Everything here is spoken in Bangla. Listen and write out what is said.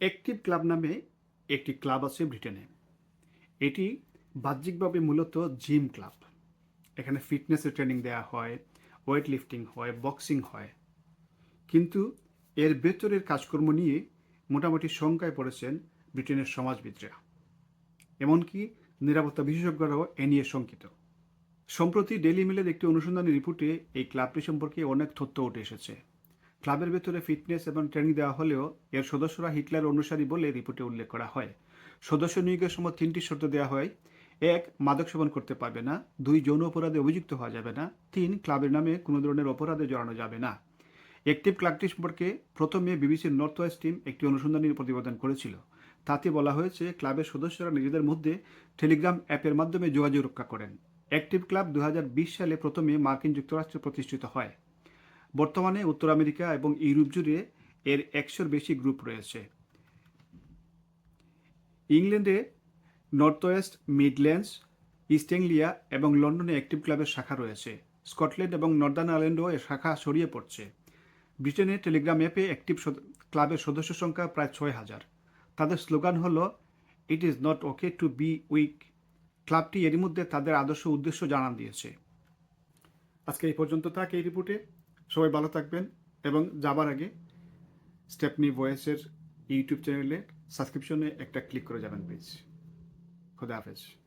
অ্যাক্টিভ ক্লাব নামে একটি ক্লাব আছে ব্রিটেনে। এটি বাহ্যিকভাবে মূলত জিম ক্লাব। এখানে ফিটনেসের ট্রেনিং দেওয়া হয়, ওয়েট লিফটিং হয়, বক্সিং হয়। কিন্তু এর ভেতরের কাজকর্ম নিয়ে মোটামুটি শঙ্কায় পড়েছেন ব্রিটেনের সমাজবিদরা। এমনকি নিরাপত্তা বিশেষজ্ঞরাও এ নিয়ে শঙ্কিত। সম্প্রতি ডেইলি মেলের একটি অনুসন্ধানী রিপোর্টে এই ক্লাবটি সম্পর্কে অনেক তথ্য উঠে এসেছে। ক্লাবের ভেতরে ফিটনেস এবং ট্রেনিং দেওয়া হলেও এর সদস্যরা হিটলার অনুসারী বলে রিপোর্টে উল্লেখ করা হয়। সদস্য নিয়োগের সময় ৩টি শর্ত দেওয়া হয়। ১. মাদক সেবন করতে পারবে না। ২. যৌন অপরাধে অভিযুক্ত হওয়া যাবে না। ৩. ক্লাবের নামে কোনো ধরনের অপরাধে জড়ানো যাবে না। অ্যাক্টিভ ক্লাবটি সম্পর্কে প্রথমে বিবিসির নর্থ ওয়েস্ট টিম একটি অনুসন্ধানী প্রতিবেদন করেছিল। তাতে বলা হয়েছে ক্লাবের সদস্যরা নিজেদের মধ্যে টেলিগ্রাম অ্যাপের মাধ্যমে যোগাযোগ রক্ষা করেন। অ্যাক্টিভ ক্লাব ২০২০ সালে প্রথমে মার্কিন যুক্তরাষ্ট্রে প্রতিষ্ঠিত হয়। বর্তমানে উত্তর আমেরিকা এবং ইউরোপ জুড়ে এর ১০০-র বেশি গ্রুপ রয়েছে। ইংল্যান্ডে নর্থ ওয়েস্ট মিডল্যান্ডস, ইস্ট এঙ্গলিয়া এবং লন্ডনে অ্যাক্টিভ ক্লাবের শাখা রয়েছে। স্কটল্যান্ড এবং নর্দার্ন আয়ারল্যান্ডেও এর শাখা ছড়িয়ে পড়ছে। ব্রিটেনে টেলিগ্রাম অ্যাপে অ্যাক্টিভ ক্লাবের সদস্য সংখ্যা প্রায় ৬,০০০। তাদের স্লোগান হল it is not okay to be weak. ক্লাবটি এরই মধ্যে তাদের আদর্শ উদ্দেশ্য জানান দিয়েছে। আজকে এই পর্যন্ত থাক এই রিপোর্টে। সবাই ভালো থাকবেন এবং যাবার আগে স্টেপনি ভয়েসের ইউটিউব চ্যানেলে সাবস্ক্রিপশনে একটা ক্লিক করে যাবেন প্লিজ। খুদা হাফেজ।